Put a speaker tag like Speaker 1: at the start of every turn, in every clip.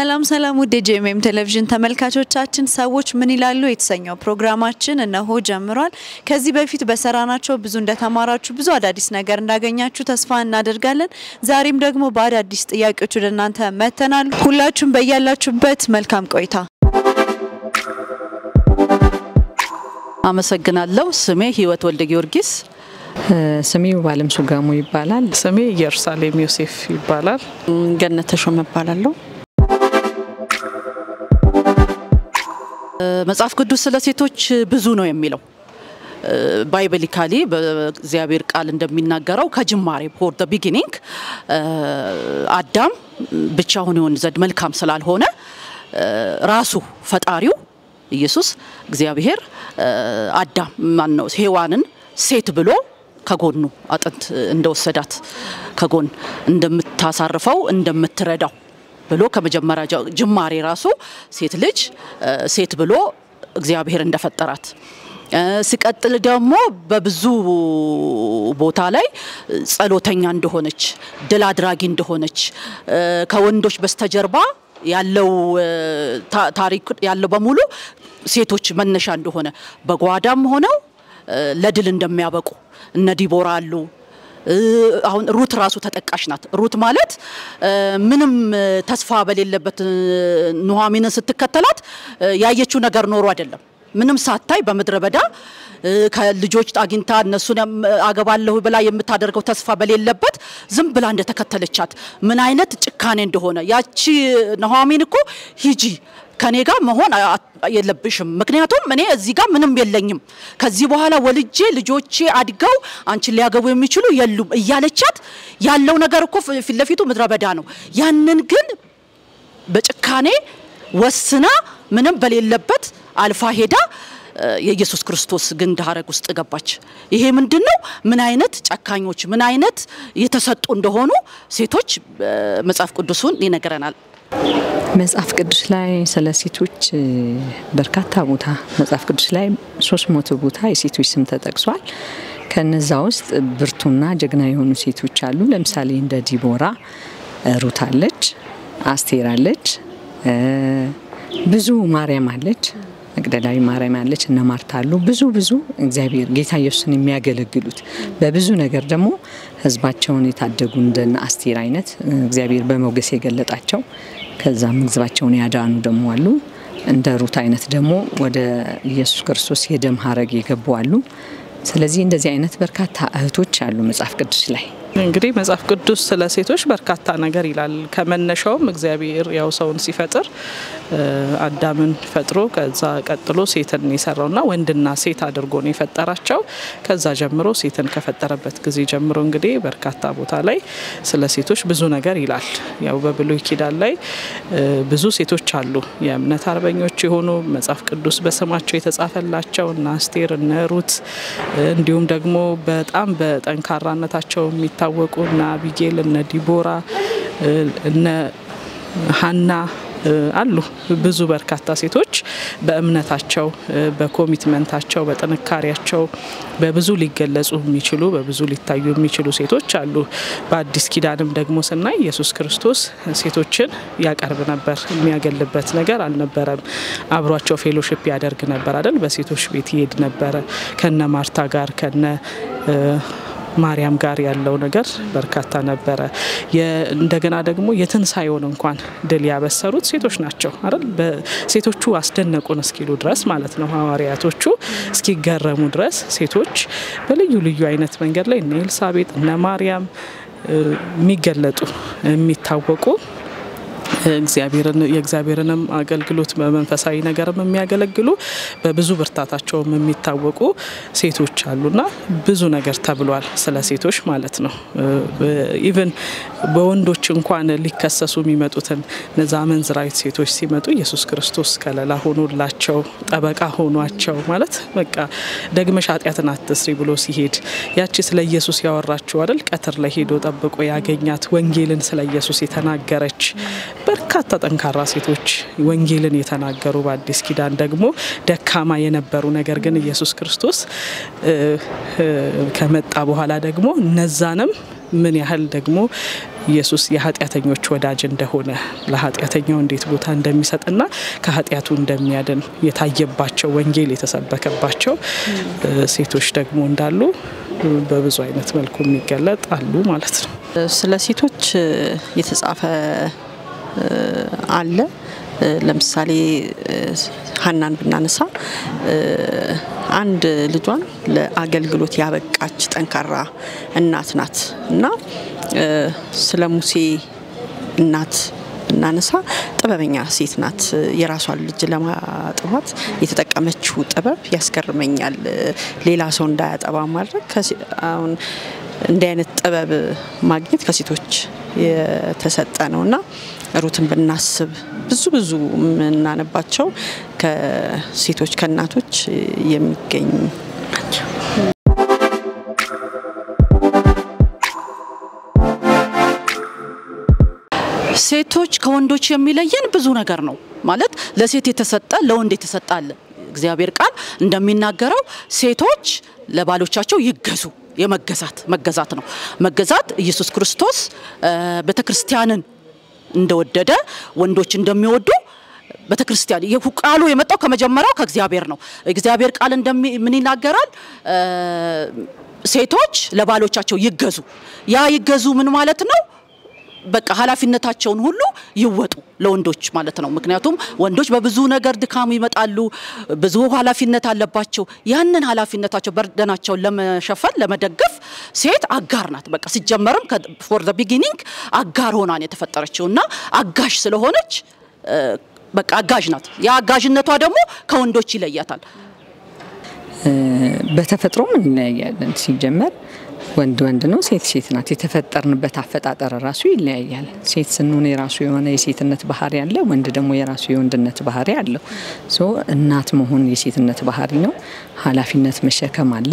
Speaker 1: ሰላም ሰላም ውድ ጄኤምኤም ቴሌቪዥን ተመልካቾቻችን ሰዎች ምን ይላሉ የተሰኘው ፕሮግራማችን እነሆ ጀምሯል። ከዚህ በፊት በሰራናቸው ብዙ እንደተማራችሁ ብዙ አዳዲስ ነገር እንዳገኛችሁ ተስፋ እናደርጋለን። ዛሬም ደግሞ በአዳዲስ ጥያቄዎች ወደ እናንተ መተናል። ሁላችሁም በያላችሁበት መልካም ቆይታ።
Speaker 2: አመሰግናለሁ። ስሜ ህይወት ወልደ ጊዮርጊስ
Speaker 3: ስሜው ባለም ሱጋሙ ይባላል።
Speaker 4: ስሜ ኢየሩሳሌም ዮሴፍ ይባላል።
Speaker 2: ገነት ተሾመ እባላለሁ። መጽሐፍ ቅዱስ ስለ ሴቶች ብዙ ነው የሚለው ባይብሊካሊ በእግዚአብሔር ቃል እንደሚናገረው ከጅማሬ for the beginning አዳም ብቻውን ይሆን ዘንድ መልካም ስላልሆነ ራሱ ፈጣሪው ኢየሱስ እግዚአብሔር አዳም ማን ነው ሔዋንን ሴት ብሎ ከጎኑ አጥንት እንደወሰዳት ከጎን እንደምታሳርፈው እንደምትረዳው ብሎ ከመጀመሪያ ጅማሬ ራሱ ሴት ልጅ ሴት ብሎ እግዚአብሔር እንደፈጠራት ሲቀጥል ደግሞ በብዙ ቦታ ላይ ጸሎተኛ እንደሆነች ድል አድራጊ እንደሆነች ከወንዶች በስተጀርባ ያለው ታሪክ ያለው በሙሉ ሴቶች መነሻ እንደሆነ በጓዳም ሆነው ለድል እንደሚያበቁ እነ ዲቦራ አሉ። አሁን ሩት ራሱ ተጠቃሽ ናት። ሩት ማለት ምንም ተስፋ በሌለበት ኑሃሚንን ስትከተላት ያየችው ነገር ኖሮ አይደለም። ምንም ሳታይ በመድረ በዳ ከልጆች አግኝታ እነሱን አገባለሁ ብላ የምታደርገው ተስፋ በሌለበት ዝም ብላ እንደተከተለቻት ምን አይነት ጭካኔ እንደሆነ ያቺ ኑሃሚን እኮ ሂጂ ከኔ ጋር መሆን የለብሽም ምክንያቱም እኔ እዚህ ጋር ምንም የለኝም ከዚህ በኋላ ወልጄ ልጆቼ አድገው አንቺ ሊያገቡ የሚችሉ የሉም እያለቻት ያለው ነገር እኮ ፍለፊቱ ምድረ በዳ ነው። ያንን ግን በጭካኔ ወስና ምንም በሌለበት አልፋ ሄዳ የኢየሱስ ክርስቶስ ግን ዳረግ ውስጥ ገባች። ይሄ ምንድነው? ምን አይነት ጨካኞች ምን አይነት የተሰጡ እንደሆኑ ሴቶች መጽሐፍ ቅዱስን ይነገረናል።
Speaker 3: መጽሐፍ ቅዱስ ላይ ስለ ሴቶች በርካታ ቦታ መጽሐፍ ቅዱስ ላይ 300 ቦታ የሴቶች ስም ተጠቅሷል። ከነዛ ውስጥ ብርቱና ጀግና የሆኑ ሴቶች አሉ። ለምሳሌ እንደ ዲቦራ ሩት አለች፣ አስቴር አለች፣ ብዙ ማርያም አለች፣ መግደላዊ ማርያም አለች እና ማርታ አሉ። ብዙ እግዚአብሔር ጌታ ኢየሱስን የሚያገለግሉት በብዙ ነገር ደግሞ ህዝባቸውን የታደጉ እንደነ አስቴር አይነት እግዚአብሔር በሞገስ የገለጣቸው ከዛም ህዝባቸውን ያዳኑ ደግሞ አሉ። እንደ ሩት አይነት ደግሞ ወደ ኢየሱስ ክርስቶስ የደም ሐረግ የገቡ አሉ። ስለዚህ እንደዚህ አይነት በርካታ እህቶች አሉ መጽሐፍ ቅዱስ ላይ።
Speaker 4: እንግዲህ መጽሐፍ ቅዱስ ስለ ሴቶች በርካታ ነገር ይላል። ከመነሻውም እግዚአብሔር ያው ሰውን ሲፈጥር አዳምን ፈጥሮ ከዛ ቀጥሎ ሴትን ይሰራውና ወንድና ሴት አድርጎ ነው የፈጠራቸው። ከዛ ጀምሮ ሴትን ከፈጠረበት ጊዜ ጀምሮ እንግዲህ በርካታ ቦታ ላይ ስለ ሴቶች ብዙ ነገር ይላል። ያው በብሉይ ኪዳን ላይ ብዙ ሴቶች አሉ የእምነት አርበኞች የሆኑ መጽሐፍ ቅዱስ በስማቸው የተጻፈላቸው እና አስቴር እና ሩት እንዲሁም ደግሞ በጣም በጠንካራነታቸው የሚታወቁ እና አቢጌል እና ዲቦራ እና ሃና አሉ። ብዙ በርካታ ሴቶች በእምነታቸው በኮሚትመንታቸው በጥንካሬያቸው በብዙ ሊገለጹ የሚችሉ በብዙ ሊታዩ የሚችሉ ሴቶች አሉ። በአዲስ ኪዳንም ደግሞ ስናይ ኢየሱስ ክርስቶስ ሴቶችን ያቀርብ ነበር። የሚያገልበት ነገር አልነበረም። አብሯቸው ፌሎሺፕ ያደርግ ነበር አይደል? በሴቶች ቤት ይሄድ ነበር ከነ ማርታ ጋር ከነ ማርያም ጋር ያለው ነገር በርካታ ነበር። እንደገና ደግሞ የትንሳኤውን እንኳን ድል ያበሰሩት ሴቶች ናቸው አይደል? በሴቶቹ አስደነቁን እስኪሉ ድረስ ማለት ነው ሐዋርያቶቹ እስኪገረሙ ድረስ ሴቶች በልዩ ልዩ አይነት መንገድ ላይ እነ ኤልሳቤጥ እነ ማርያም የሚገለጡ የሚታወቁ የእግዚአብሔርንም አገልግሎት በመንፈሳዊ ነገርም የሚያገለግሉ በብዙ ብርታታቸው የሚታወቁ ሴቶች አሉና ብዙ ነገር ተብሏል ስለ ሴቶች ማለት ነው። ኢቭን በወንዶች እንኳን ሊከሰሱ የሚመጡትን ነዛ መንዝራይት ሴቶች ሲመጡ ኢየሱስ ክርስቶስ ከለላ ሆኖላቸው ጠበቃ ሆኗቸው ማለት በቃ ደግመሽ ኃጢአትን አትስሪ ብሎ ሲሄድ ያቺ ስለ ኢየሱስ ያወራችው አይደል? ቀትር ላይ ሄዶ ጠብቆ ያገኛት ወንጌልን ስለ ኢየሱስ የተናገረች በርካታ ጠንካራ ሴቶች ወንጌልን የተናገሩ በአዲስ ኪዳን ደግሞ ደካማ የነበሩ ነገር ግን ኢየሱስ ክርስቶስ ከመጣ በኋላ ደግሞ እነዛንም ምን ያህል ደግሞ ኢየሱስ የኃጢአተኞች ወዳጅ እንደሆነ ለኃጢአተኛው እንዴት ቦታ እንደሚሰጥና ከኃጢአቱ እንደሚያድን የታየባቸው ወንጌል የተሰበከባቸው ሴቶች ደግሞ እንዳሉ በብዙ አይነት መልኩ የሚገለጥ አሉ ማለት ነው።
Speaker 2: ስለ ሴቶች የተጻፈ አለ። ለምሳሌ ሐናን ብናነሳ አንድ ልጇን ለአገልግሎት ያበቃች ጠንካራ እናት ናት እና ስለ ሙሴ እናት እናነሳ ጥበበኛ ሴት ናት። የራሷን ልጅ ለማጥባት የተጠቀመችው ጥበብ ያስገርመኛል። ሌላ ሰው እንዳያጠባ ማድረግ አሁን እንዲህ አይነት ጥበብ ማግኘት ከሴቶች የተሰጠ ነውና ሩትን ብናስብ ብዙ ምናነባቸው ከሴቶች ከእናቶች የሚገኝ ናቸው።
Speaker 5: ሴቶች ከወንዶች የሚለየን ብዙ ነገር ነው ማለት ለሴት የተሰጠ ለወንድ የተሰጠ አለ። እግዚአብሔር ቃል እንደሚናገረው ሴቶች ለባሎቻቸው ይገዙ መገዛት ነው። መገዛት ኢየሱስ ክርስቶስ ቤተክርስቲያንን እንደወደደ ወንዶች እንደሚወዱ ቤተክርስቲያን የቃሉ የመጣው ከመጀመሪያው ከእግዚአብሔር ነው። እግዚአብሔር ቃል ምን ይናገራል? ሴቶች ለባሎቻቸው ይገዙ። ያ ይገዙ ምን ማለት ነው? በቃ ኃላፊነታቸውን ሁሉ ይወጡ ለወንዶች ማለት ነው። ምክንያቱም ወንዶች በብዙ ነገር ድካም ይመጣሉ፣ ብዙ ኃላፊነት አለባቸው። ያንን ኃላፊነታቸው በርደናቸውን ለመሸፈን ለመደገፍ ሴት አጋር ናት። በቃ ሲጀመርም for the beginning አጋር ሆና ነው የተፈጠረችውና አጋሽ ስለሆነች በቃ አጋዥ ናት። ያ አጋዥነቷ ደግሞ ከወንዶች ይለያታል።
Speaker 3: በተፈጥሮ ምን እንለያለን? ሲጀመር ወንድ ነው፣ ሴት ናት። የተፈጠርንበት አፈጣጠር ራሱ ይለያያል። ሴት ስንሆን የራሱ የሆነ የሴትነት ባህሪ አለ፣ ወንድ ደግሞ የራሱ የወንድነት ባህሪ አለው። እናት መሆን የሴትነት ባህሪ ነው። ኃላፊነት መሸከም አለ፣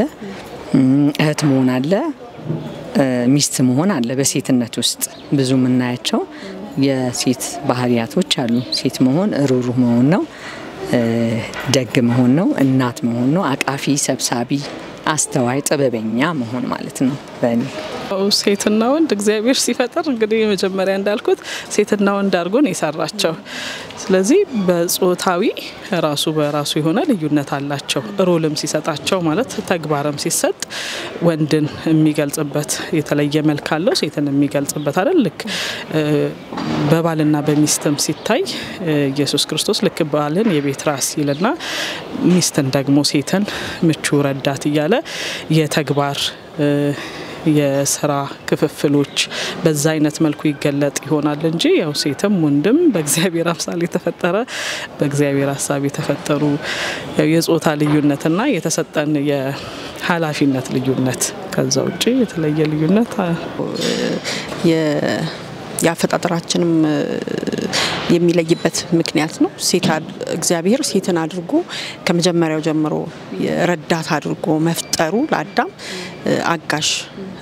Speaker 3: እህት መሆን አለ፣ ሚስት መሆን አለ። በሴትነት ውስጥ ብዙ ምናያቸው የሴት ባህሪያቶች አሉ። ሴት መሆን ሩሩህ መሆን ነው፣ ደግ መሆን ነው፣ እናት መሆን ነው፣ አቃፊ ሰብሳቢ አስተዋይ ጥበበኛ መሆን ማለት ነው። በእኔ
Speaker 4: ሴትና ወንድ እግዚአብሔር ሲፈጥር እንግዲህ መጀመሪያ እንዳልኩት ሴትና ወንድ አድርጎ ነው የሰራቸው። ስለዚህ በጾታዊ በራሱ የሆነ ልዩነት አላቸው። ሮልም ሲሰጣቸው ማለት ተግባርም ሲሰጥ ወንድን የሚገልጽበት የተለየ መልክ አለው፣ ሴትን የሚገልጽበት አይደል? ልክ በባልና በሚስትም ሲታይ ኢየሱስ ክርስቶስ ልክ ባልን የቤት ራስ ይልና ሚስትን ደግሞ ሴትን ምቹ ረዳት እያለ የተግባር የሥራ ክፍፍሎች በዛ አይነት መልኩ ይገለጥ ይሆናል እንጂ ያው ሴትም ወንድም በእግዚአብሔር አምሳል የተፈጠረ በእግዚአብሔር ሐሳብ የተፈጠሩ የጾታ ልዩነትና የተሰጠን የኃላፊነት ልዩነት ከዛ ውጪ የተለየ ልዩነት ያፈጣጠራችንም የሚለይበት ምክንያት ነው። እግዚአብሔር ሴትን አድርጎ ከመጀመሪያው ጀምሮ ረዳት አድርጎ መፍጠሩ ለአዳም አጋሽ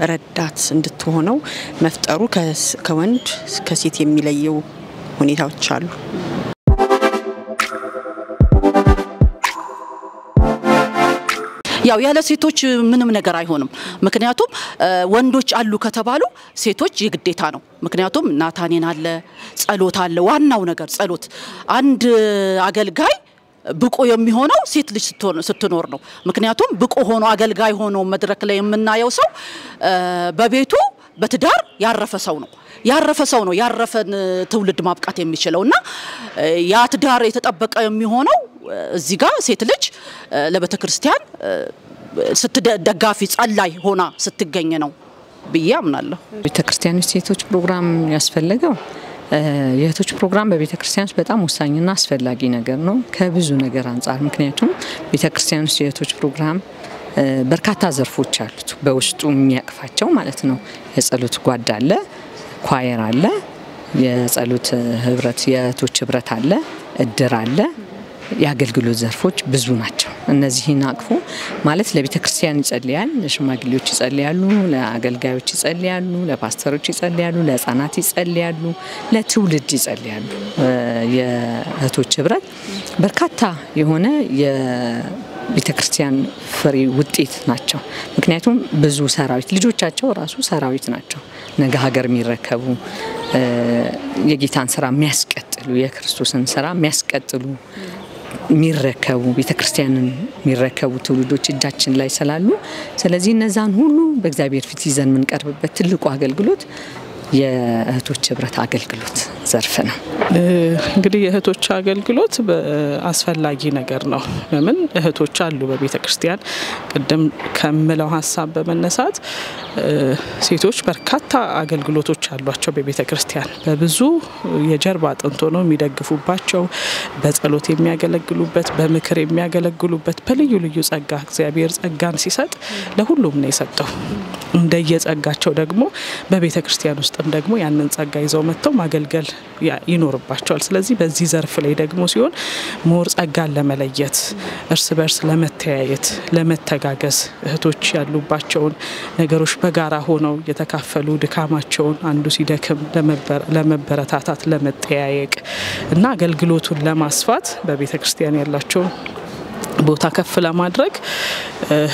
Speaker 4: ረዳት እንድትሆነው መፍጠሩ ከወንድ ከሴት የሚለየው ሁኔታዎች አሉ።
Speaker 5: ያው ያለ ሴቶች ምንም ነገር አይሆንም። ምክንያቱም ወንዶች አሉ ከተባሉ ሴቶች የግዴታ ነው። ምክንያቱም ናታኔን አለ፣ ጸሎት አለ። ዋናው ነገር ጸሎት። አንድ አገልጋይ ብቁ የሚሆነው ሴት ልጅ ስትኖር ነው። ምክንያቱም ብቁ ሆኖ አገልጋይ ሆኖ መድረክ ላይ የምናየው ሰው በቤቱ በትዳር ያረፈ ሰው ነው። ያረፈን ትውልድ ማብቃት የሚችለውና ያ ትዳር የተጠበቀ የሚሆነው እዚህ ጋር ሴት ልጅ ለቤተክርስቲያን ስትደጋፊ ጸላይ ሆና ስትገኝ ነው ብዬ አምናለሁ።
Speaker 3: ቤተክርስቲያን ሴቶች ፕሮግራም ያስፈልገው የእህቶች ፕሮግራም በቤተክርስቲያን በጣም ወሳኝና አስፈላጊ ነገር ነው ከብዙ ነገር አንፃር። ምክንያቱም ቤተክርስቲያን የእህቶች ፕሮግራም በርካታ ዘርፎች አሉት በውስጡ የሚያቅፋቸው ማለት ነው። የጸሎት ጓዳ አለ፣ ኳየር አለ፣ የጸሎት ህብረት የእህቶች ህብረት አለ፣ እድር አለ። የአገልግሎት ዘርፎች ብዙ ናቸው። እነዚህን አቅፎ ማለት ለቤተክርስቲያን ይጸልያል፣ ለሽማግሌዎች ይጸልያሉ፣ ለአገልጋዮች ይጸልያሉ፣ ለፓስተሮች ይጸልያሉ፣ ለህፃናት ይጸልያሉ፣ ለትውልድ ይጸልያሉ። የእህቶች ህብረት በርካታ የሆነ ቤተክርስቲያን ፍሬ ውጤት ናቸው። ምክንያቱም ብዙ ሰራዊት ልጆቻቸው ራሱ ሰራዊት ናቸው። ነገ ሀገር የሚረከቡ የጌታን ስራ የሚያስቀጥሉ የክርስቶስን ስራ የሚያስቀጥሉ የሚረከቡ ቤተክርስቲያንን የሚረከቡ ትውልዶች እጃችን ላይ ስላሉ ስለዚህ እነዛን ሁሉ በእግዚአብሔር ፊት ይዘን የምንቀርብበት ትልቁ አገልግሎት የእህቶች ህብረት አገልግሎት ዘርፍ ነው።
Speaker 4: እንግዲህ የእህቶች አገልግሎት አስፈላጊ ነገር ነው። ለምን እህቶች አሉ በቤተክርስቲያን ቀደም ከመለው ሐሳብ በመነሳት ሴቶች በርካታ አገልግሎቶች አሏቸው በቤተክርስቲያን በብዙ የጀርባ አጥንት ሆነው የሚደግፉባቸው በጸሎት የሚያገለግሉበት በምክር የሚያገለግሉበት በልዩ ልዩ ጸጋ እግዚአብሔር ጸጋን ሲሰጥ ለሁሉም ነው የሰጠው። እንደየጸጋቸው ደግሞ በቤተክርስቲያን ውስጥም ደግሞ ያንን ጸጋ ይዘው መጥተው ማገልገል ይኖርባቸዋል። ስለዚህ በዚህ ዘርፍ ላይ ደግሞ ሲሆን ሞር ጸጋን ለመለየት እርስ በርስ ለመተያየት ለመተጋገዝ እህቶች ያሉባቸውን ነገሮች በጋራ ሆነው የተካፈሉ ድካማቸውን አንዱ ሲደክም ለመበረታታት ለመጠያየቅ እና አገልግሎቱን ለማስፋት በቤተክርስቲያን ያላቸው ቦታ ከፍ ለማድረግ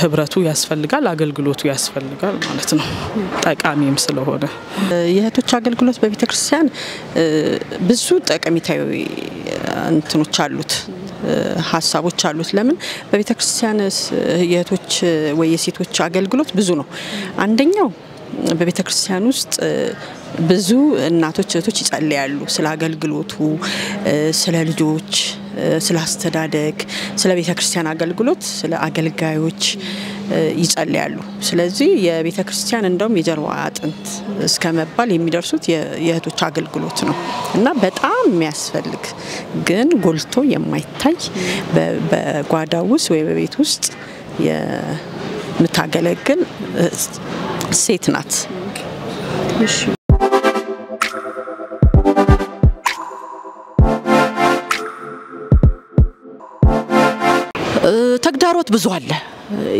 Speaker 4: ህብረቱ ያስፈልጋል አገልግሎቱ ያስፈልጋል ማለት ነው። ጠቃሚም ስለሆነ
Speaker 6: የእህቶች አገልግሎት በቤተክርስቲያን ብዙ ጠቀሜታዊ እንትኖች አሉት ሐሳቦች አሉት። ለምን በቤተክርስቲያን የእህቶች ወይ የሴቶች አገልግሎት ብዙ ነው። አንደኛው በቤተክርስቲያን ውስጥ ብዙ እናቶች እህቶች ይጸልያሉ ስለ አገልግሎቱ ስለ ልጆች ስለ አስተዳደግ ስለ ቤተክርስቲያን አገልግሎት ስለ አገልጋዮች ይጸልያሉ። ስለዚህ የቤተክርስቲያን እንደውም የጀርባ አጥንት እስከመባል የሚደርሱት የእህቶች አገልግሎት ነው እና በጣም የሚያስፈልግ ግን ጎልቶ የማይታይ በጓዳው ውስጥ ወይ በቤት ውስጥ የምታገለግል ሴት ናት። እሺ
Speaker 5: ተግዳሮት ብዙ አለ።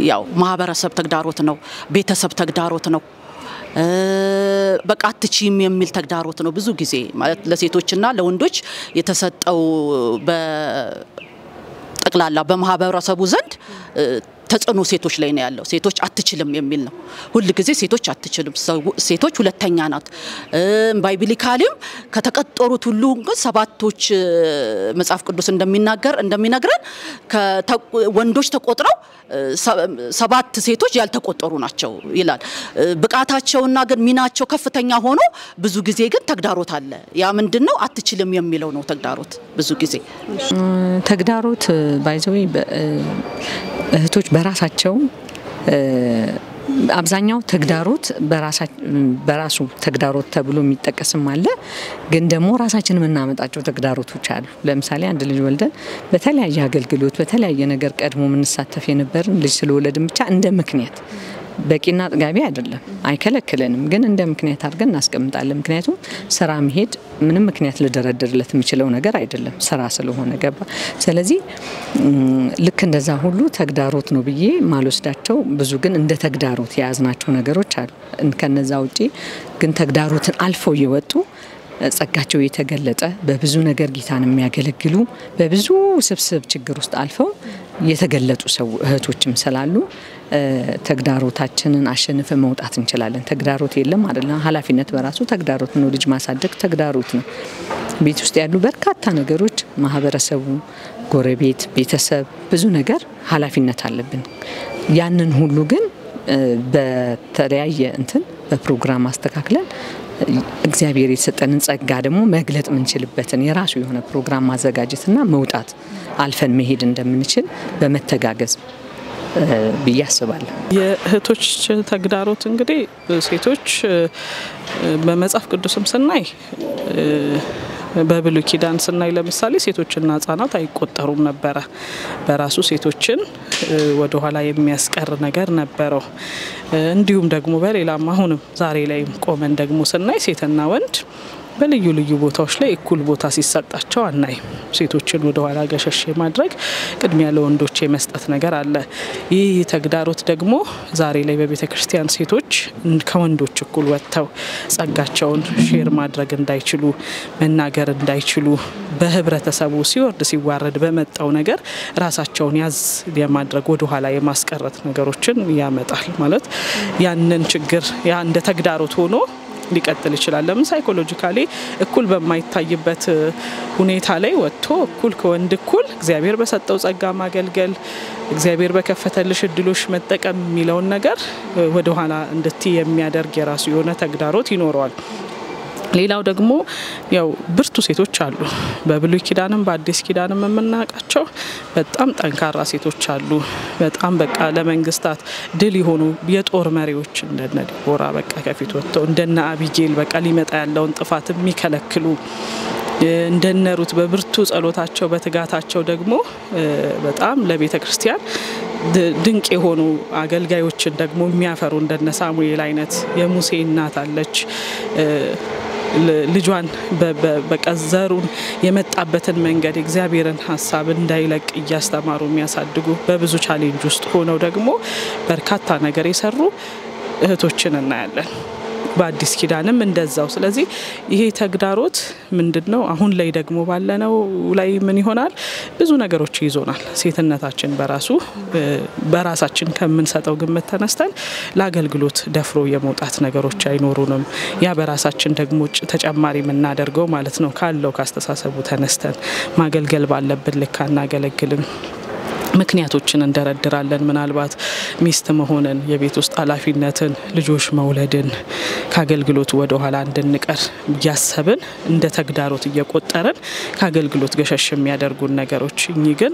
Speaker 5: ያው ማህበረሰብ ተግዳሮት ነው፣ ቤተሰብ ተግዳሮት ነው፣ በቃትቺም የሚል ተግዳሮት ነው። ብዙ ጊዜ ማለት ለሴቶችና ለወንዶች የተሰጠው በጠቅላላ በማህበረሰቡ ዘንድ ተጽዕኖ ሴቶች ላይ ነው ያለው። ሴቶች አትችልም የሚል ነው። ሁሉ ጊዜ ሴቶች አትችልም፣ ሴቶች ሁለተኛ ናት። ባይብሊካሊም ከተቀጠሩት ሁሉ ሰባቶች መጽሐፍ ቅዱስ እንደሚነግረን ወንዶች ተቆጥረው ሰባት ሴቶች ያልተቆጠሩ ናቸው ይላል። ብቃታቸውና ግን ሚናቸው ከፍተኛ ሆኖ ብዙ ጊዜ ግን ተግዳሮት አለ። ያ ምንድነው? አትችልም የሚለው ነው ተግዳሮት። ብዙ ጊዜ
Speaker 3: ተግዳሮት ባይዘው እህቶች በራሳቸው አብዛኛው ተግዳሮት በራሱ ተግዳሮት ተብሎ የሚጠቀስም አለ። ግን ደግሞ ራሳችንን እናመጣቸው ተግዳሮቶች አሉ። ለምሳሌ አንድ ልጅ ወልደን በተለያየ አገልግሎት በተለያየ ነገር ቀድሞ ምንሳተፍ የነበርን ልጅ ስለወለድን ብቻ እንደ ምክንያት በቂና ጥጋቢ አይደለም አይከለክለንም፣ ግን እንደ ምክንያት አድርገን እናስቀምጣለን። ምክንያቱም ስራ መሄድ ምንም ምክንያት ልደረድርለት የሚችለው ነገር አይደለም ስራ ስለሆነ ገባ። ስለዚህ ልክ እንደዛ ሁሉ ተግዳሮት ነው ብዬ ማልወስዳቸው ብዙ ግን እንደ ተግዳሮት የያዝናቸው ነገሮች አሉ። ከነዛ ውጪ ግን ተግዳሮትን አልፈው እየወጡ ጸጋቸው የተገለጠ በብዙ ነገር ጌታን የሚያገለግሉ በብዙ ስብስብ ችግር ውስጥ አልፈው የተገለጡ ሰው እህቶችም ስላሉ ተግዳሮታችንን አሸንፈ መውጣት እንችላለን። ተግዳሮት የለም አይደለም። ኃላፊነት በራሱ ተግዳሮት ነው። ልጅ ማሳደግ ተግዳሮት ነው። ቤት ውስጥ ያሉ በርካታ ነገሮች ማህበረሰቡ፣ ጎረቤት፣ ቤተሰብ ብዙ ነገር ኃላፊነት አለብን። ያንን ሁሉ ግን በተለያየ በፕሮግራም አስተካክለን እግዚአብሔር የሰጠንን ጸጋ ደግሞ መግለጥ ምንችልበትን የራሱ የሆነ ፕሮግራም ማዘጋጀትና መውጣት አልፈን መሄድ እንደምንችል በመተጋገዝ ብያስባለሁ።
Speaker 4: የእህቶች ተግዳሮት እንግዲህ ሴቶች በመጽሐፍ ቅዱስም ስናይ በብሉይ ኪዳን ስናይ ለምሳሌ ሴቶችና ህጻናት አይቆጠሩም ነበር። በራሱ ሴቶችን ወደ ኋላ የሚያስቀር ነገር ነበረው። እንዲሁም ደግሞ በሌላም አሁንም ዛሬ ላይ ቆመን ደግሞ ስናይ ሴትና ወንድ በልዩ ልዩ ቦታዎች ላይ እኩል ቦታ ሲሰጣቸው አናይም። ሴቶችን ወደ ኋላ ገሸሽ ማድረግ ቅድሚያ ለወንዶች የመስጠት ነገር አለ። ይህ ተግዳሮት ደግሞ ዛሬ ላይ በቤተ ክርስቲያን ሴቶች ከወንዶች እኩል ወጥተው ጸጋቸውን ሼር ማድረግ እንዳይችሉ መናገር እንዳይችሉ በህብረተሰቡ ሲወርድ ሲዋረድ በመጣው ነገር ራሳቸውን ያዝ የማድረግ ወደ ኋላ የማስቀረት ነገሮችን ያመጣል። ማለት ያንን ችግር ያ እንደ ተግዳሮት ሆኖ ሊቀጥል ይችላል። ለምን ሳይኮሎጂካሊ እኩል በማይታይበት ሁኔታ ላይ ወጥቶ እኩል ከወንድ እኩል እግዚአብሔር በሰጠው ጸጋ ማገልገል እግዚአብሔር በከፈተልሽ እድሎች መጠቀም የሚለውን ነገር ወደ ኋላ እንድትይ የሚያደርግ የራሱ የሆነ ተግዳሮት ይኖረዋል። ሌላው ደግሞ ያው ብርቱ ሴቶች አሉ። በብሉይ ኪዳንም በአዲስ ኪዳንም የምናውቃቸው በጣም ጠንካራ ሴቶች አሉ። በጣም በቃ ለመንግስታት ድል የሆኑ የጦር መሪዎች እንደነ ዲቦራ በቃ ከፊት ወጥተው እንደነ አቢጌል በቃ ሊመጣ ያለውን ጥፋት የሚከለክሉ እንደነ ሩት በብርቱ ጸሎታቸው በትጋታቸው ደግሞ በጣም ለቤተ ክርስቲያን ድንቅ የሆኑ አገልጋዮችን ደግሞ የሚያፈሩ እንደነ ሳሙኤል አይነት የሙሴ እናት አለች። ልጇን በቀዘሩን የመጣበትን መንገድ እግዚአብሔርን ሐሳብ እንዳይለቅ እያስተማሩ የሚያሳድጉ በብዙ ቻሌንጅ ውስጥ ሆነው ደግሞ በርካታ ነገር የሰሩ እህቶችን እናያለን። በአዲስ ኪዳንም እንደዛው። ስለዚህ ይሄ ተግዳሮት ምንድነው? አሁን ላይ ደግሞ ባለነው ላይ ምን ይሆናል? ብዙ ነገሮች ይዞናል። ሴትነታችን በራሳችን ከምንሰጠው ግምት ተነስተን ለአገልግሎት ደፍሮ የመውጣት ነገሮች አይኖሩንም። ያ በራሳችን ደግሞ ተጨማሪ የምናደርገው ማለት ነው ካለው ካስተሳሰቡ ተነስተን ማገልገል ባለብን ልክ አናገለግልም። ምክንያቶችን እንደረድራለን። ምናልባት ሚስት መሆንን፣ የቤት ውስጥ ኃላፊነትን፣ ልጆች መውለድን ከአገልግሎት ወደ ኋላ እንድንቀር እያሰብን እንደ ተግዳሮት እየቆጠረን ከአገልግሎት ገሸሽ የሚያደርጉን ነገሮች። እኚህ ግን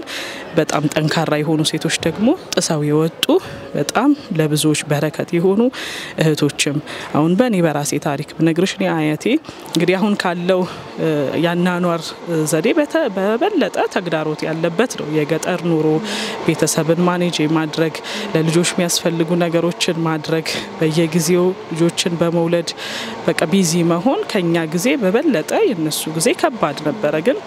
Speaker 4: በጣም ጠንካራ የሆኑ ሴቶች ደግሞ ጥሰው የወጡ በጣም ለብዙዎች በረከት የሆኑ እህቶችም አሁን በእኔ በራሴ ታሪክ ብነግርሽ እኔ አያቴ እንግዲህ አሁን ካለው ያናኗር ዘዴ በበለጠ ተግዳሮት ያለበት ነው። የገጠር ኑሮ ቤተሰብን ማኔጅ ማድረግ ለልጆች የሚያስፈልጉ ነገሮችን ማድረግ በየጊዜው ልጆችን በመውለድ በቃ ቢዚ መሆን ከኛ ጊዜ በበለጠ የነሱ ጊዜ ከባድ ነበረ። ግን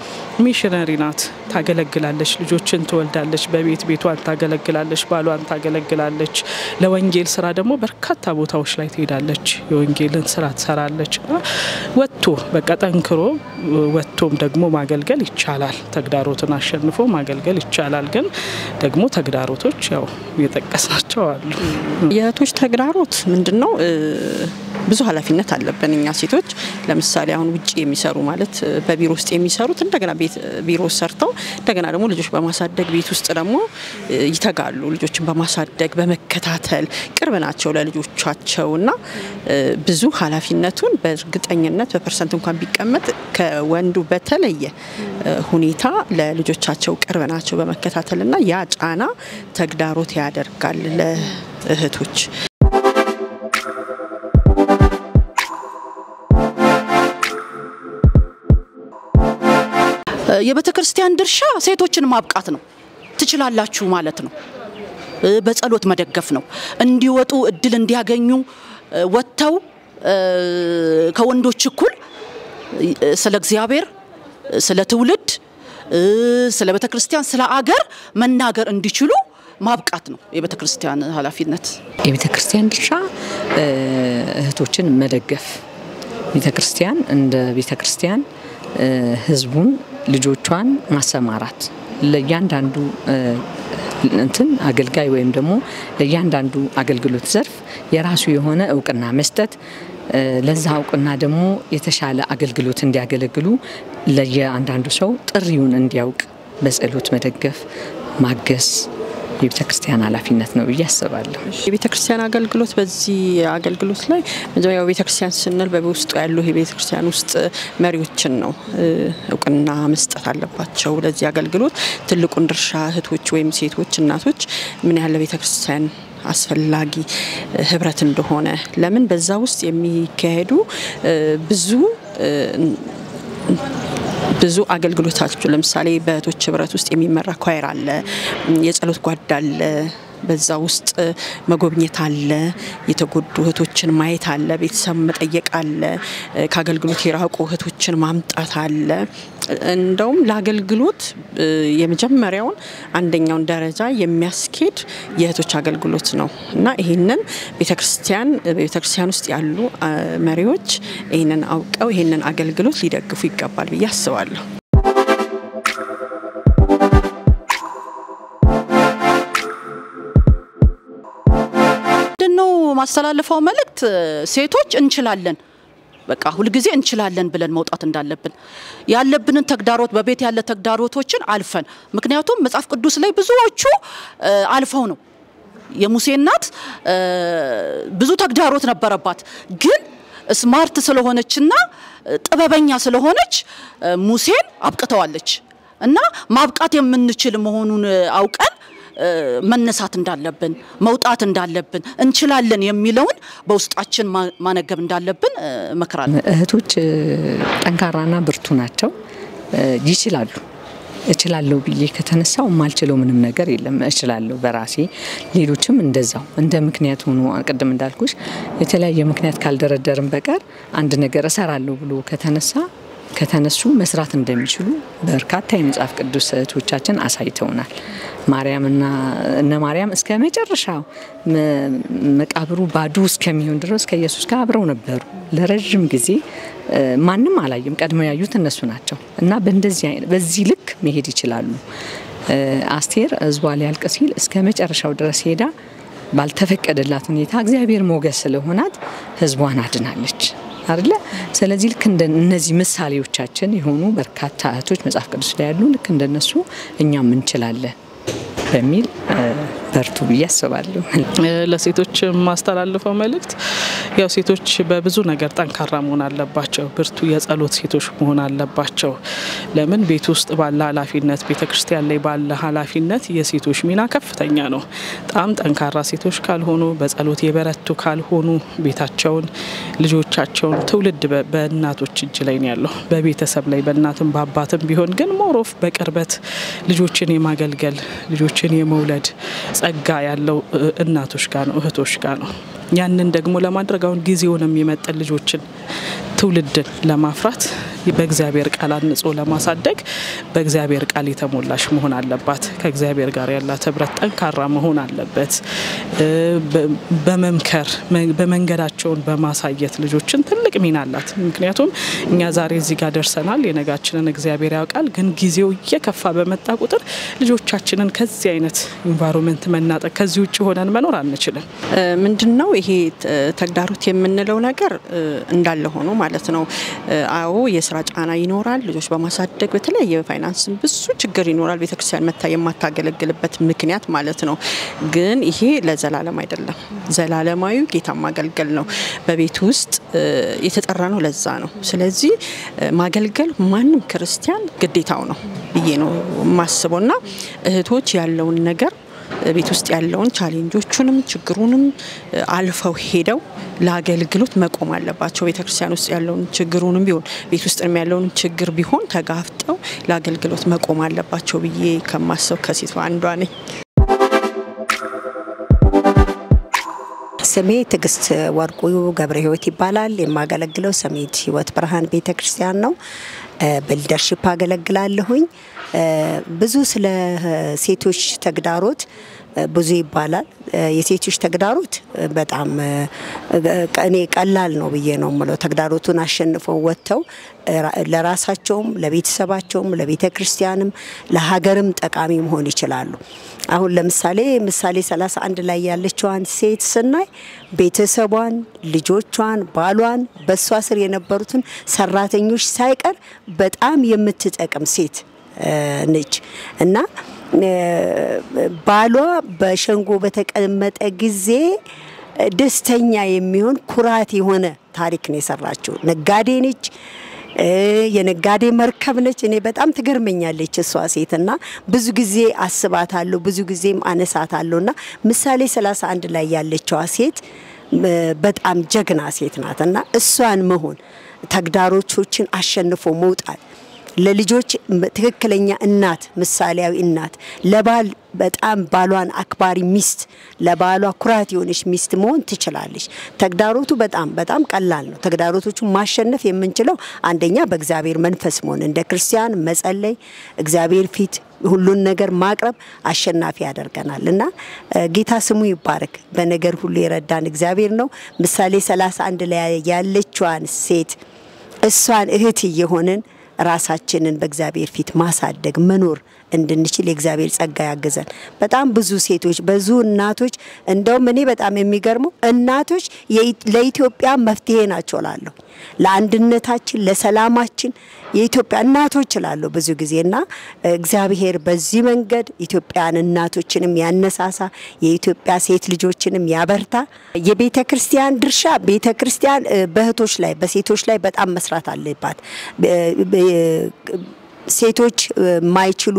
Speaker 4: ሚሽነሪ ናት፣ ታገለግላለች፣ ልጆችን ትወልዳለች፣ ቤቷን ታገለግላለች፣ ባሏን ታገለግላለች። ለወንጌል ስራ ደግሞ በርካታ ቦታዎች ላይ ትሄዳለች፣ የወንጌልን ስራ ትሰራለች። ወጥቶ በቃ ጠንክሮ ወጥቶም ደግሞ ማገልገል ይቻላል። ተግዳሮትን አሸንፎ ማገልገል ይቻላል። ግን ደግሞ ተግዳሮቶች ያው የጠቀስናቸው አሉ።
Speaker 6: የእህቶች ተግዳሮት ምንድነው? ብዙ ኃላፊነት አለብን እኛ ሴቶች። ለምሳሌ አሁን ውጪ የሚሰሩ ማለት በቢሮ ውስጥ የሚሰሩት እንደገና ቢሮ ሰርተው እንደገና ደግሞ ልጆች በማሳደግ ቤት ውስጥ ደግሞ ይተጋሉ። ልጆችን በማሳደግ በመከታተል ቅርብ ናቸው ለልጆቻቸውና ብዙ ኃላፊነቱን በእርግጠኝነት በፐርሰንት እንኳን ቢቀመጥ ከወንዱ በተለየ ሁኔታ ለልጆቻቸው ቅርብ ናቸው በመከታተልና ያ ጫና ተግዳሮት ያደርጋል ለእህቶች።
Speaker 5: የቤተክርስቲያን ድርሻ ሴቶችን ማብቃት ነው። ትችላላችሁ ማለት ነው። በጸሎት መደገፍ ነው። እንዲወጡ እድል እንዲያገኙ ወጥተው ከወንዶች እኩል ስለ እግዚአብሔር፣ ስለ ትውልድ፣ ስለ ቤተክርስቲያን፣ ስለ አገር መናገር እንዲችሉ ማብቃት ነው የቤተክርስቲያን ኃላፊነት።
Speaker 3: የቤተክርስቲያን ድርሻ እህቶችን መደገፍ፣ ቤተክርስቲያን እንደ ቤተክርስቲያን ህዝቡን ልጆቿን ማሰማራት፣ ለእያንዳንዱ አገልጋይ ወይም ደግሞ ለእያንዳንዱ አገልግሎት ዘርፍ የራሱ የሆነ እውቅና መስጠት፣ ለዛ እውቅና ደግሞ የተሻለ አገልግሎት እንዲያገለግሉ ለእያንዳንዱ ሰው ጥሪውን እንዲያውቅ በጸሎት መደገፍ ማገዝ የቤተክርስቲያን ኃላፊነት ነው ብዬ አስባለሁ።
Speaker 6: የቤተክርስቲያን አገልግሎት በዚህ አገልግሎት ላይ መጀመሪያው ቤተክርስቲያን ስንል በውስጡ ያሉ የቤተክርስቲያን ውስጥ መሪዎችን ነው እውቅና መስጠት አለባቸው። ለዚህ አገልግሎት ትልቁን ድርሻ እህቶች ወይም ሴቶች እናቶች ምን ያህል ለቤተክርስቲያን አስፈላጊ ህብረት እንደሆነ ለምን በዛ ውስጥ የሚካሄዱ ብዙ አገልግሎታቸው ለምሳሌ በእህቶች ህብረት ውስጥ የሚመራ ኳየር አለ፣ የጸሎት ጓዳ አለ፣ በዛ ውስጥ መጎብኘት አለ የተጎዱ እህቶችን ማየት አለ ቤተሰብ መጠየቅ አለ ከአገልግሎት የራቁ እህቶችን ማምጣት አለ እንደውም ለአገልግሎት የመጀመሪያውን አንደኛውን ደረጃ የሚያስኬድ የእህቶች አገልግሎት ነው እና ይሄንን ቤተክርስቲያን ውስጥ ያሉ መሪዎች ይሄንን አውቀው ይሄንን አገልግሎት ሊደግፉ ይገባል ብዬ አስባለሁ
Speaker 5: ማስተላለፈው መልእክት ሴቶች እንችላለን በቃ ሁሉ ጊዜ እንችላለን ብለን መውጣት እንዳለብን ያለብንን ተግዳሮት በቤት ያለ ተግዳሮቶችን አልፈን ምክንያቱም መጽሐፍ ቅዱስ ላይ ብዙዎቹ አልፈው ነው የሙሴ እናት ብዙ ተግዳሮት ነበረባት ግን ስማርት ስለሆነችና ጥበበኛ ስለሆነች ሙሴን አብቅተዋለች እና ማብቃት የምንችል መሆኑን አውቀን መነሳት እንዳለብን መውጣት እንዳለብን እንችላለን የሚለውን በውስጣችን ማነገብ እንዳለብን መከራል
Speaker 3: እህቶች ጠንካራና ብርቱ ናቸው ይችላሉ እችላለሁ ብዬ ከተነሳው ማልችለው ምንም ነገር የለም እችላለሁ በራሴ ሌሎችም እንደዛው እንደ ምክንያት ሆኖ አቀደም እንዳልኩሽ የተለያየ ምክንያት ካልደረደርም በቀር አንድ ነገር እሰራለሁ ብሎ ከተነሱ መስራት እንደሚችሉ በርካታ የመጽሐፍ ቅዱስ እህቶቻችን አሳይተውናል ማርያምና እነ ማርያም እስከ መጨረሻው መቃብሩ ባዶ እስከሚሆን ድረስ ከኢየሱስ ጋር አብረው ነበሩ ለረጅም ጊዜ ማንንም አላየም ቀድመው ያዩት እነሱ ናቸው እና በዚህ ልክ መሄድ ይችላሉ አስቴር አዝዋል ያልቅ ሲል እስከ መጨረሻው ድረስ ሄዳ ባልተፈቀደላት ሁኔታ እግዚአብሔር ሞገስ ስለሆናት ህዝቧን አድናለች አይደለ ስለዚህ ልክ እንደነዚህ ምሳሌዎቻችን የሆኑ በርካታ እህቶች መጽሐፍ ቅዱስ ላይ ያሉ ልክ እንደነሱ እኛም እንችላለን በሚል በርቱ ያስባሉ
Speaker 4: ለሴቶች ማስተላለፈው መልእክት ያው ሴቶች በብዙ ነገር ጠንካራ መሆን አለባቸው ብርቱ የጸሎት ሴቶች መሆን አለባቸው ለምን ቤት ውስጥ ባለ ኃላፊነት ቤተክርስቲያን ላይ ባለ ኃላፊነት የሴቶች ሚና ከፍተኛ ነው በጣም ጠንካራ ሴቶች ካልሆኑ በጸሎት የበረቱ ካልሆኑ ቤታቸውን ልጆቻቸውን ትውልድ በእናቶች እጅ ላይ ነው ያለው በቤተሰብ ላይ በእናትም በአባትም ቢሆን ግን ሞሮፍ በቅርበት ልጆችን የማገልገል ልጆችን የመውለድ ጸጋ ያለው እናቶች ጋር ነው እህቶች ጋር ነው ያንን ደግሞ ለማድረግ አሁን ጊዜውን የሚመጥን ልጆችን ትውልድን ለማፍራት በእግዚአብሔር ቃል አንጾ ለማሳደግ በእግዚአብሔር ቃል የተሞላሽ መሆን አለባት ከእግዚአብሔር ጋር ያላት ህብረት ጠንካራ መሆን አለበት በመምከር በመንገዳቸውን በማሳየት ልጆችን ትልቅ ሚና አላት ምክንያቱም እኛ ዛሬ እዚህ ጋር ደርሰናል የነጋችንን እግዚአብሔር ያውቃል ግን ጊዜው እየከፋ በመጣ ቁጥር ልጆቻችንን ከዚህ አይነት ኢንቫይሮንመንት መናጠቅ ከዚህ ውጪ ሆነን መኖር አንችልም
Speaker 6: ምንድነው ይሄ ተግዳሮት የምንለው ነገር እንዳለ ሆኖ ማለት ነው አዎ የስራ ጫና ይኖራል ልጆች በማሳደግ በተለያየ ፋይናንስ ብዙ ችግር ይኖራል ቤተክርስቲያን መታ የማታገለግልበት ምክንያት ማለት ነው ግን ይሄ ለዘላለም አይደለም ዘላለማዊ ጌታ ማገልገል ነው በቤት ውስጥ የተጠራ ነው ለዛ ነው ስለዚህ ማገልገል ማንንም ክርስቲያን ግዴታው ነው ብዬ ነው ማስበውና እህቶች ያለውን ነገር ቤት ውስጥ ያለውን ቻሌንጆቹንም ችግሩንም አልፈው ሄደው ለአገልግሎት መቆም አለባቸው ቤተክርስቲያን ውስጥ ያለውን ችግሩንም ቢሆን ቤት ውስጥ ያለውን ችግር ቢሆን ተጋፍጠው ለአገልግሎት መቆም አለባቸው ብዬ ከማሰብ ከሴቷ አንዷ ነኝ
Speaker 7: ስሜ ትግስት ወርቁ ገብረ ህይወት ይባላል የማገለግለው ሰሚት ህይወት ብርሃን ቤተክርስቲያን ነው በሊደርሺፕ አገለግላለሁኝ ብዙ ስለ ሴቶች ተግዳሮት ብዙ ይባላል የሴቶች ተግዳሮት በጣም እኔ ቀላል ነው ብዬ ነው ማለት ተግዳሮቱን አሸንፈው ወጥተው ለራሳቸውም ለቤተሰባቸውም ለቤተክርስቲያንም ለሀገርም ጠቃሚ መሆን ይችላሉ አሁን ለምሳሌ ምሳሌ 31 ላይ ያለችዋን ሴት ስናይ ቤተሰቧን ልጆቿን ባሏን በሷ ስር የነበሩትን ሰራተኞች ሳይቀር በጣም የምትጠቅም ሴት ነች እና ባሏ በሸንጎ በተቀመጠ ጊዜ ደስተኛ የሚሆን ኩራት የሆነ ታሪክ ነው የሰራችው ነጋዴ ነች የነጋዴ መርከብ ነች እኔ በጣም ትገርመኛለች እሷ ሴትና ብዙ ጊዜ አስባታለሁ ብዙ ጊዜም አነሳታለሁና ምሳሌ 31 ላይ ያለችዋ ሴት በጣም ጀግና ሴት ናትና እሷን መሆን ተግዳሮቾችን አሸንፎ መውጣት ለልጆች ትክክለኛ እናት ምሳሌያዊ እናት ለባል በጣም ባሏን አክባሪ ሚስት ለባሏ ኩራት የሆነች ሚስት መሆን ትችላለች ተግዳሮቱ በጣም ቀላል ነው ተግዳሮቶቹ ማሸነፍ የምንችለው አንደኛ በእግዚአብሔር መንፈስ መሆን እንደ ክርስቲያን መጸለይ እግዚአብሔር ፊት ሁሉን ነገር ማቅረብ አሸናፊ ያደርገናልና ጌታ ስሙ ይባረክ በነገር ሁሉ የረዳን እግዚአብሔር ነው ምሳሌ 31 ላይ ያለችዋን ሴት እሷን እህት የሆነን ራሳችንን በእግዚአብሔር ፊት ማሳደግ መኖር እንድንችል የእግዚአብሔር ጸጋ ያገዘን በጣም ብዙ ሴቶች ብዙ እናቶች እንደውም እኔ በጣም የሚገርመው እናቶች ለኢትዮጵያ መፍትሄ ናቸው ላለው ለአንድነታችን ለሰላማችን የኢትዮጵያ እናቶች ላለው ብዙ ጊዜና እግዚአብሔር በዚህ መንገድ ኢትዮጵያን እናቶችንም ያነሳሳ የኢትዮጵያ ሴት ልጆችንም ያበርታ የቤተክርስቲያን ድርሻ ቤተክርስቲያን በእህቶች ላይ በሴቶች ላይ በጣም መስራት አለባት ሴቶች ማይችሉ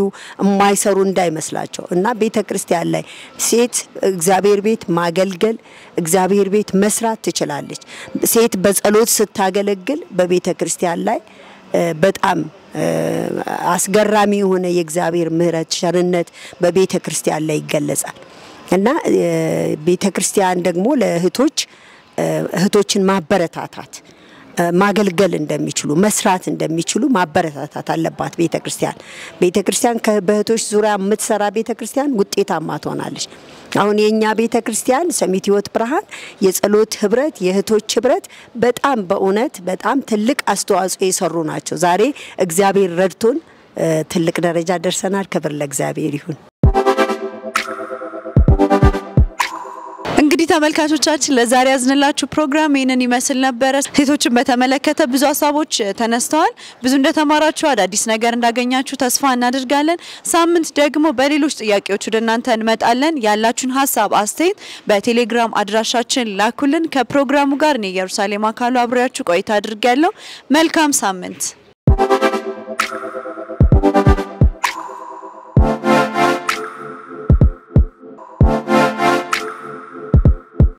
Speaker 7: ማይሰሩ እንዳይመስላቸው እና ቤተክርስቲያን ላይ ሴት እግዚአብሔር ቤት ማገልገል እግዚአብሔር ቤት መስራት ትችላለች ሴት በጸሎት ስታገለግል በቤተክርስቲያን ላይ በጣም አስገራሚ የሆነ የእግዚአብሔር ምህረት ቸርነት በቤተክርስቲያን ላይ ይገለጻል እና ቤተክርስቲያን ደግሞ ለእህቶች እህቶችን ማበረታታት ማገልገል እንደሚችሉ መስራት እንደሚችሉ ማበረታታት አለባት ቤተክርስቲያን ከበህቶች ዙሪያ የምትሰራ ቤተክርስቲያን ውጤታማ ትሆናለች አሁን የኛ ቤተክርስቲያን ሰሚት ህይወት ብርሃን የጸሎት ህብረት የእህቶች ህብረት በጣም በእውነት በጣም ትልቅ አስተዋጽኦ የሰሩ ናቸው ዛሬ እግዚአብሔር ረድቶን ትልቅ ደረጃ ደርሰናል ክብር ለእግዚአብሔር ይሁን
Speaker 1: እንግዲህ ተመልካቾቻችን ለዛሬ ያዝንላችሁ ፕሮግራም ይሄንን ይመስል ነበር ሴቶችን በተመለከተ ብዙ ሐሳቦች ተነስተዋል ብዙ እንደተማራችሁ አዳዲስ ነገር እንዳገኛችሁ ተስፋ እናደርጋለን ሳምንት ደግሞ በሌሎች ጥያቄዎች ወደ እናንተ እንመጣለን ያላችሁን ሐሳብ አስተያየት በቴሌግራም አድራሻችን ላኩልን ከፕሮግራሙ ጋር እኔ ኢየሩሳሌም አካሉ አብሬያችሁ ቆይታ አድርጋለሁ መልካም ሳምንት